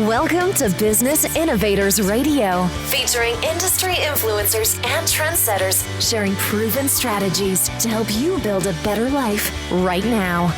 Welcome to Business Innovators Radio, featuring industry influencers and trendsetters sharing proven strategies to help you build a better life right now.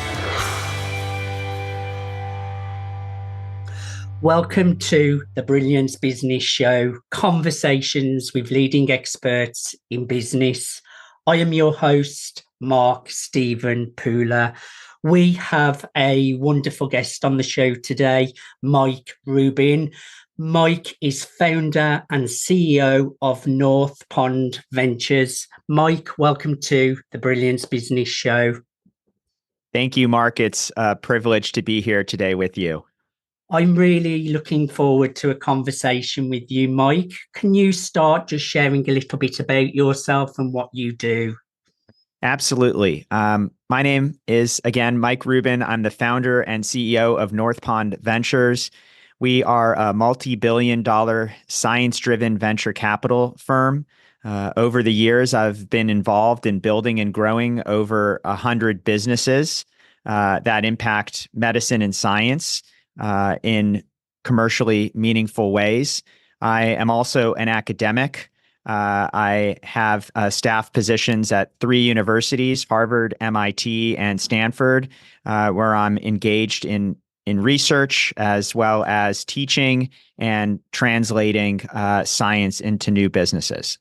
Welcome to the Brilliance Business Show, conversations with leading experts in business. I am your host, Mark Stephen Pooler. We have a wonderful guest on the show today, Mike Rubin. Mike is founder and CEO of Northpond Ventures. Mike, welcome to the Brilliance Business Show. Thank you, Mark. It's a privilege to be here today with you. I'm really looking forward to a conversation with you, Mike. Can you start just sharing a little bit about yourself and what you do? Absolutely. My name is, again, Mike Rubin. I'm the founder and CEO of Northpond Ventures. We are a multi-billion-dollar science-driven venture capital firm. Over the years, I've been involved in building and growing over 100 businesses that impact medicine and science in commercially meaningful ways. I am also an academic. I have staff positions at 3 universities, Harvard, MIT, and Stanford, where I'm engaged in research as well as teaching and translating science into new businesses.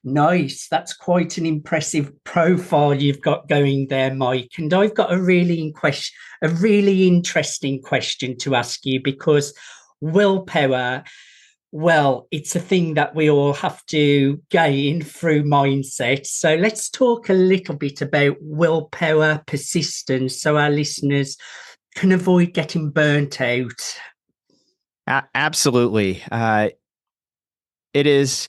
Nice. That's quite an impressive profile you've got going there, Mike. And I've got a really interesting question to ask you, because willpower, well, it's a thing that we all have to gain through mindset. So let's talk a little bit about willpower, persistence, so our listeners can avoid getting burnt out. Absolutely. It is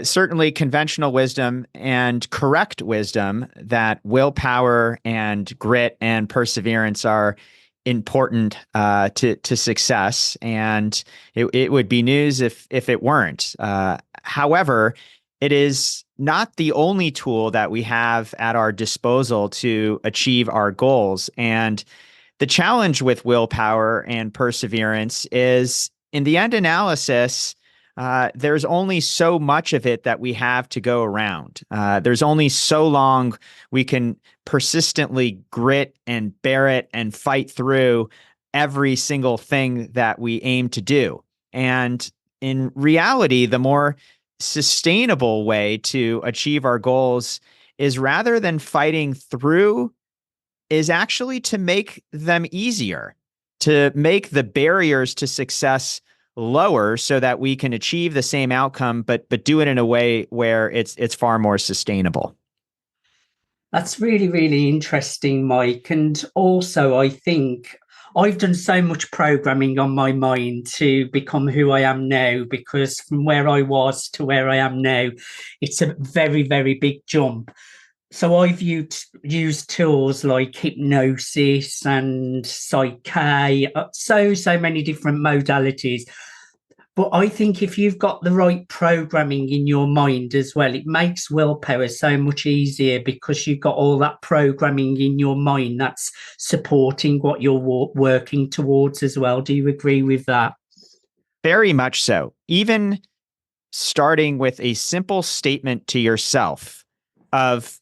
certainly conventional wisdom and correct wisdom that willpower and grit and perseverance are important to success, and it would be news if it weren't. However, it is not the only tool that we have at our disposal to achieve our goals. And the challenge with willpower and perseverance is, in the end analysis, there's only so much of it that we have to go around. There's only so long we can persistently grit and bear it and fight through every single thing that we aim to do. And in reality, the more sustainable way to achieve our goals is, rather than fighting through, is actually to make them easier, to make the barriers to success lower so that we can achieve the same outcome, but do it in a way where it's far more sustainable. That's really, really interesting, Mike. And also, I think I've done so much programming on my mind to become who I am now, because from where I was to where I am now, it's a very, very big jump. So I've used tools like hypnosis and Psyche, so many different modalities. But I think if you've got the right programming in your mind as well, it makes willpower so much easier, because you've got all that programming in your mind that's supporting what you're working towards as well. Do you agree with that? Very much so. Even starting with a simple statement to yourself of,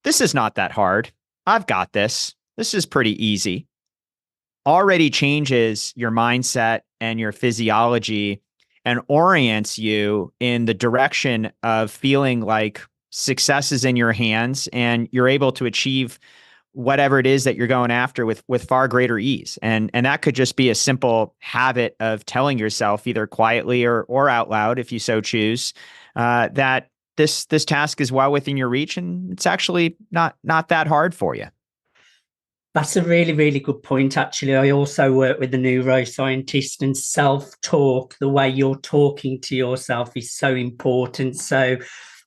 "This is not that hard. I've got this. This is pretty easy," already changes your mindset and your physiology and orients you in the direction of feeling like success is in your hands and you're able to achieve whatever it is that you're going after with far greater ease. And that could just be a simple habit of telling yourself, either quietly or out loud, if you so choose, that this task is well within your reach and it's actually not that hard for you. That's a really, really good point, actually. I also work with a neuroscientist, and self-talk, the way you're talking to yourself, is so important. So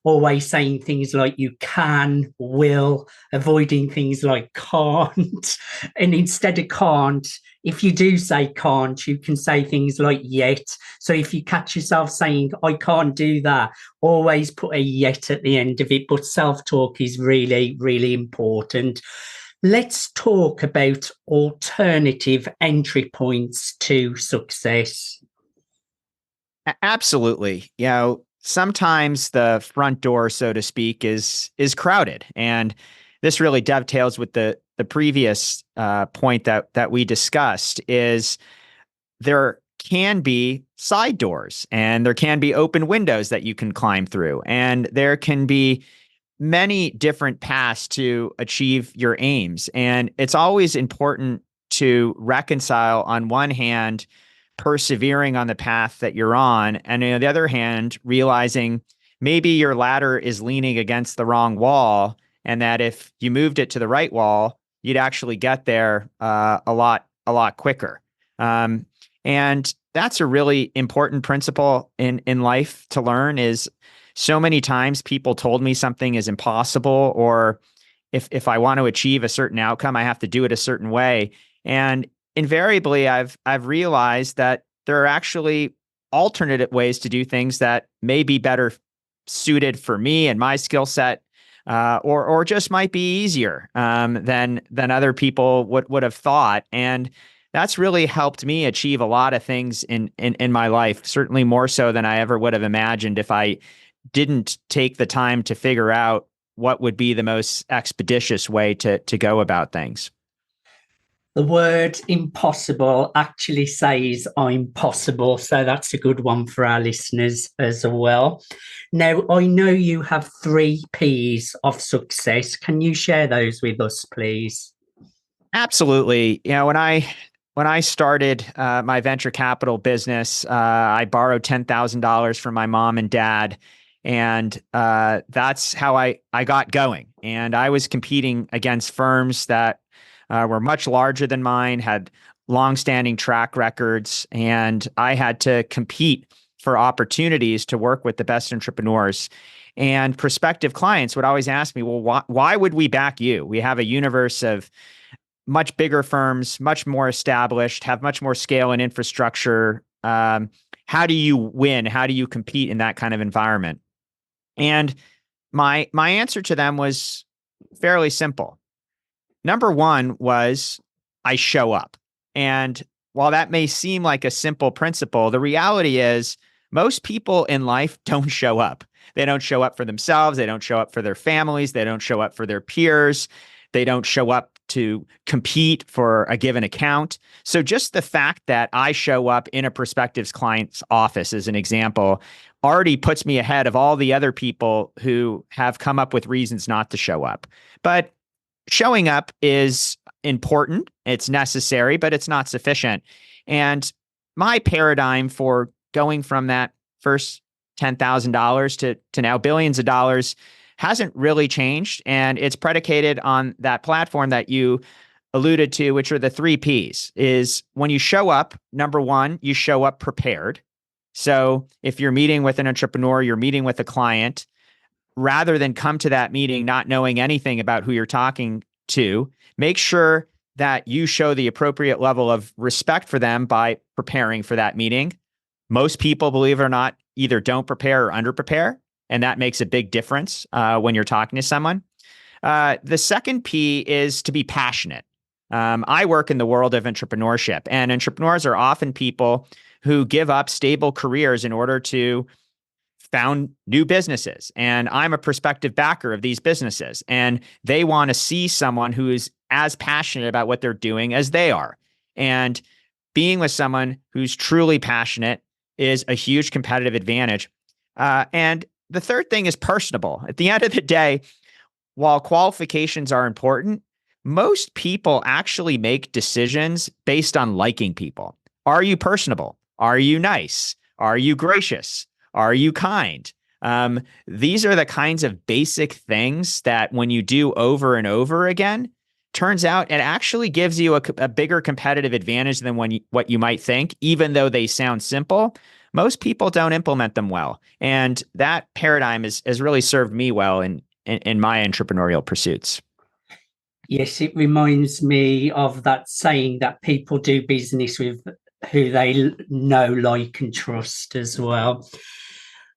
always saying things like you can, will, avoiding things like can't. And instead of can't, if you do say can't, you can say things like yet. So if you catch yourself saying, I can't do that, always put a yet at the end of it. But self-talk is really, really important. Let's talk about alternative entry points to success. Absolutely. Sometimes the front door, so to speak, is crowded, and this really dovetails with the previous point that we discussed. Is there can be side doors, and there can be open windows that you can climb through, and there can be many different paths to achieve your aims. And it's always important to reconcile, on one hand, persevering on the path that you're on, and on the other hand, realizing maybe your ladder is leaning against the wrong wall, and that if you moved it to the right wall, you'd actually get there a lot quicker. Um, and that's a really important principle in life to learn. Is so many times people told me something is impossible, or if I want to achieve a certain outcome, I have to do it a certain way. And invariably, I've realized that there are actually alternate ways to do things that may be better suited for me and my skill set, or just might be easier than other people would have thought. And that's really helped me achieve a lot of things in my life, certainly more so than I ever would have imagined if I didn't take the time to figure out what would be the most expeditious way to go about things. The word impossible actually says I'm possible. So that's a good one for our listeners as well. Now, I know you have 3 P's of success. Can you share those with us, please? Absolutely. When I started my venture capital business, I borrowed $10,000 from my mom and dad, and that's how I got going. And I was competing against firms that were much larger than mine, had longstanding track records, and I had to compete for opportunities to work with the best entrepreneurs. And prospective clients would always ask me, well, why would we back you? We have a universe of much bigger firms, much more established, have much more scale and infrastructure. How do you win? How do you compete in that kind of environment? And my answer to them was fairly simple. Number one was I show up. And while that may seem like a simple principle, the reality is most people in life don't show up. They don't show up for themselves. They don't show up for their families. They don't show up for their peers. They don't show up to compete for a given account. So just the fact that I show up in a prospective client's office, as an example, already puts me ahead of all the other people who have come up with reasons not to show up. But showing up is important. It's necessary, but it's not sufficient. And my paradigm for going from that first $10,000 to now billions of dollars hasn't really changed. And it's predicated on that platform that you alluded to, which are the 3 Ps. Is when you show up, number one, you show up prepared. So if you're meeting with an entrepreneur, you're meeting with a client, rather than come to that meeting not knowing anything about who you're talking to, make sure that you show the appropriate level of respect for them by preparing for that meeting. Most people, believe it or not, either don't prepare or underprepare, and that makes a big difference when you're talking to someone. The second P is to be passionate. I work in the world of entrepreneurship, and entrepreneurs are often people who give up stable careers in order to found new businesses. And I'm a prospective backer of these businesses, and they want to see someone who is as passionate about what they're doing as they are. And being with someone who's truly passionate is a huge competitive advantage. And the third thing is personable. At the end of the day, while qualifications are important, most people actually make decisions based on liking people. Are you personable? Are you nice? Are you gracious? Are you kind? These are the kinds of basic things that when you do over and over again, turns out it actually gives you a bigger competitive advantage than what you might think, even though they sound simple. Most people don't implement them well. And that paradigm has really served me well in my entrepreneurial pursuits. Yes, it reminds me of that saying that people do business with who they know, like, and trust as well.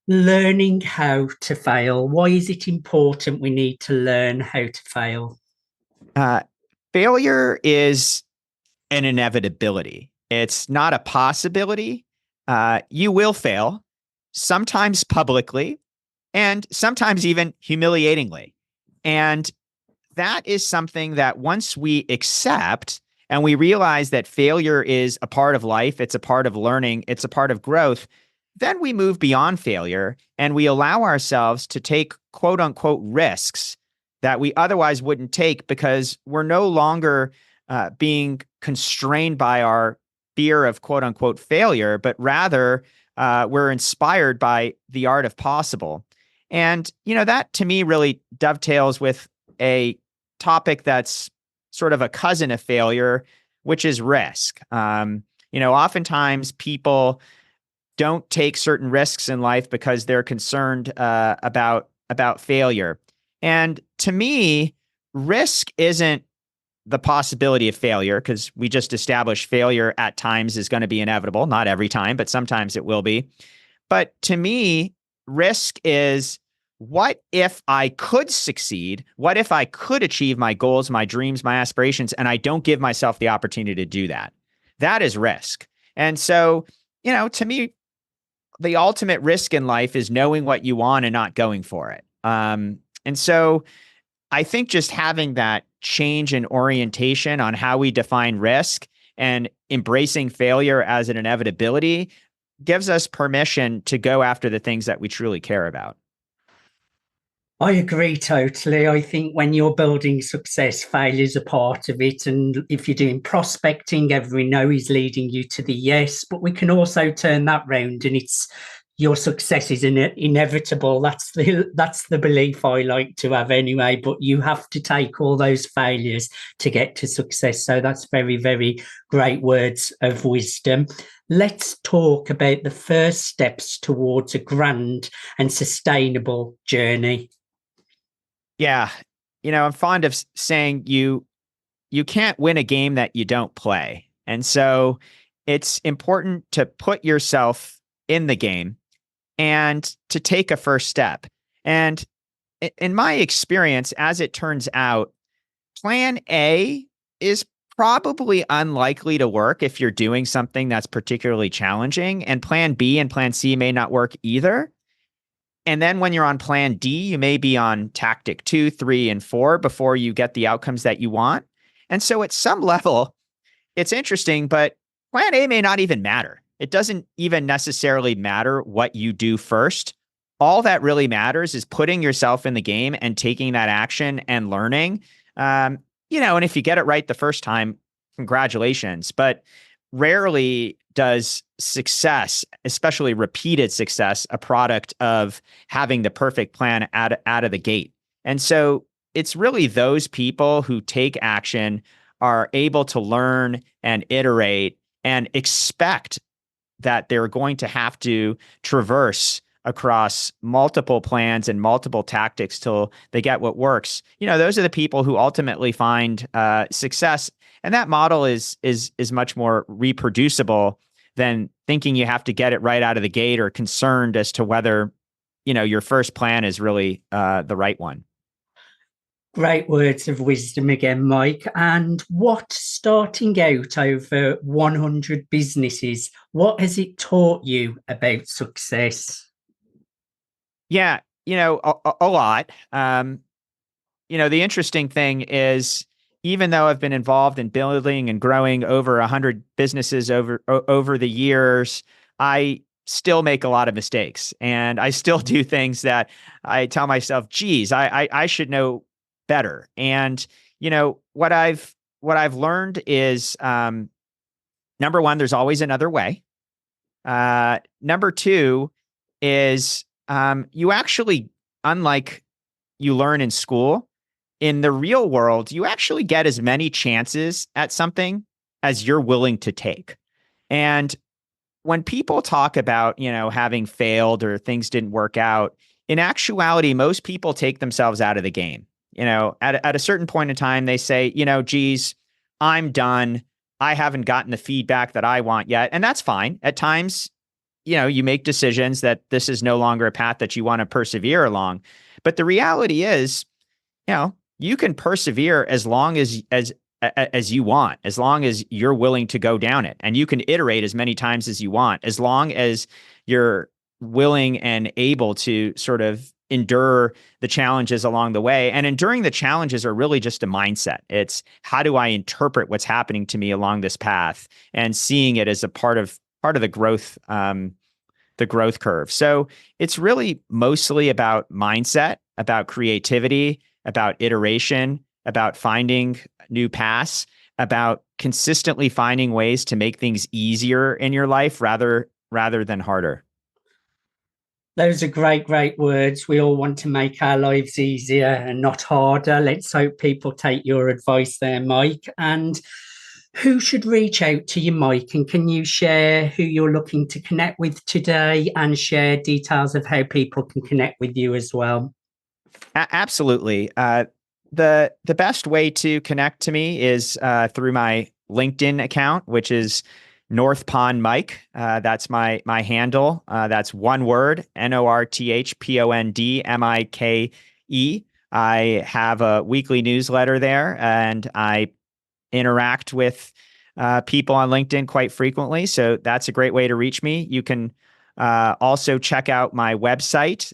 Learning how to fail. Why is it important we need to learn how to fail? Failure is an inevitability. It's not a possibility. You will fail, sometimes publicly, and sometimes even humiliatingly. And that is something that once we accept and we realize that failure is a part of life, it's a part of learning, it's a part of growth, then we move beyond failure and we allow ourselves to take quote unquote risks that we otherwise wouldn't take because we're no longer being constrained by our fear of quote unquote failure, but rather we're inspired by the art of possible. And, that to me really dovetails with a topic that's sort of a cousin of failure, which is risk. Oftentimes people don't take certain risks in life because they're concerned about failure. And to me, risk isn't the possibility of failure, because we just established failure at times is going to be inevitable, not every time, but sometimes it will be. But to me, risk is, what if I could succeed? What if I could achieve my goals, my dreams, my aspirations, and I don't give myself the opportunity to do that? That is risk. And so, to me, the ultimate risk in life is knowing what you want and not going for it. And so I think just having that change in orientation on how we define risk and embracing failure as an inevitability gives us permission to go after the things that we truly care about. I agree totally. I think when you're building success, failure is a part of it. And if you're doing prospecting, every no is leading you to the yes. But we can also turn that round, and it's your success is inevitable. That's the belief I like to have anyway. But you have to take all those failures to get to success. So that's very, very great words of wisdom. Let's talk about the first steps towards a grand and sustainable journey. Yeah. I'm fond of saying you can't win a game that you don't play. And so it's important to put yourself in the game and to take a first step. And in my experience, as it turns out, plan A is probably unlikely to work if you're doing something that's particularly challenging, and plan B and plan C may not work either. And then when you're on plan D, you may be on tactic 2, 3, and 4 before you get the outcomes that you want. And so at some level, it's interesting, but plan A may not even matter. It doesn't even necessarily matter what you do first. All that really matters is putting yourself in the game and taking that action and learning. And if you get it right the first time, congratulations. But rarely does success, especially repeated success, a product of having the perfect plan out of the gate. And so it's really those people who take action, are able to learn and iterate and expect that they're going to have to traverse across multiple plans and multiple tactics till they get what works. Those are the people who ultimately find success. And that model is much more reproducible than thinking you have to get it right out of the gate or concerned as to whether, your first plan is really the right one. Great words of wisdom again, Mike. And what, starting out over 100 businesses, what has it taught you about success? Yeah, a lot. The interesting thing is, even though I've been involved in building and growing over 100 businesses over the years, I still make a lot of mistakes, and I still do things that I tell myself, geez, I should know better. And, what I've learned is, number one, there's always another way. Number two is, you actually, unlike you learn in school, in the real world, you actually get as many chances at something as you're willing to take. And when people talk about, having failed or things didn't work out, in actuality, most people take themselves out of the game. At a certain point in time, they say, geez, I'm done. I haven't gotten the feedback that I want yet. And that's fine. At times, you make decisions that this is no longer a path that you want to persevere along. But the reality is, you can persevere as long as as you want, as long as you're willing to go down it. And you can iterate as many times as you want, as long as you're willing and able to sort of endure the challenges along the way. And enduring the challenges are really just a mindset. It's how do I interpret what's happening to me along this path and seeing it as a part of the growth curve. So it's really mostly about mindset, about creativity, about iteration, about finding new paths, about consistently finding ways to make things easier in your life rather than harder. Those are great, great words. We all want to make our lives easier and not harder. Let's hope people take your advice there, Mike. And who should reach out to you, Mike? And can you share who you're looking to connect with today and share details of how people can connect with you as well? Absolutely. The best way to connect to me is through my LinkedIn account, which is Northpond Mike. That's my handle. That's one word, NORTHPONDMIKE. I have a weekly newsletter there, and I interact with people on LinkedIn quite frequently. So that's a great way to reach me. You can also check out my website,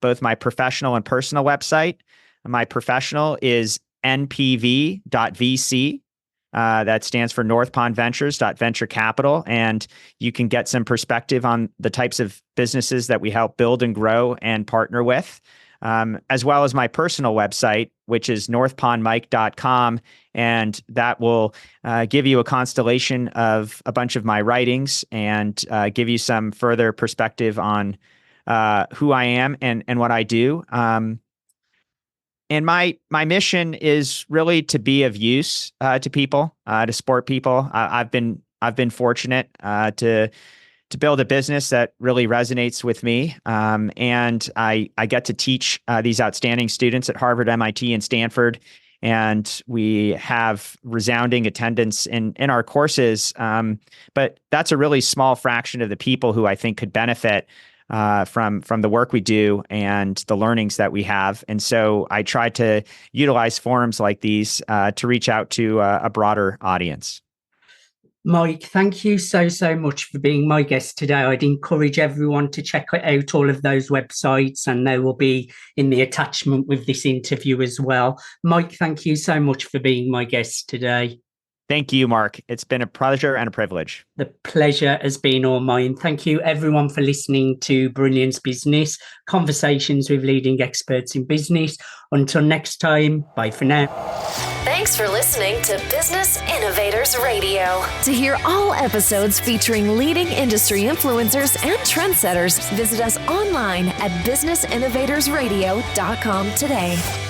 both my professional and personal website. My professional is npv.vc. That stands for Northpond Ventures.venture capital. And you can get some perspective on the types of businesses that we help build and grow and partner with, as well as my personal website, which is northpondmike.com. And that will give you a constellation of a bunch of my writings and give you some further perspective on who I am and what I do. And my mission is really to be of use to people, to support people. I've been fortunate to build a business that really resonates with me, and I get to teach these outstanding students at Harvard, MIT, and Stanford, and we have resounding attendance in our courses. But that's a really small fraction of the people who I think could benefit from the work we do and the learnings that we have. And so I try to utilize forums like these to reach out to a broader audience. Mike, thank you so much for being my guest today. I'd encourage everyone to check out all of those websites, and they will be in the attachment with this interview as well. Mike, thank you so much for being my guest today. Thank you, Mark. It's been a pleasure and a privilege. The pleasure has been all mine. Thank you, everyone, for listening to Brilliance Business, conversations with leading experts in business. Until next time, bye for now. Thanks for listening to Business Innovators Radio. To hear all episodes featuring leading industry influencers and trendsetters, visit us online at businessinnovatorsradio.com today.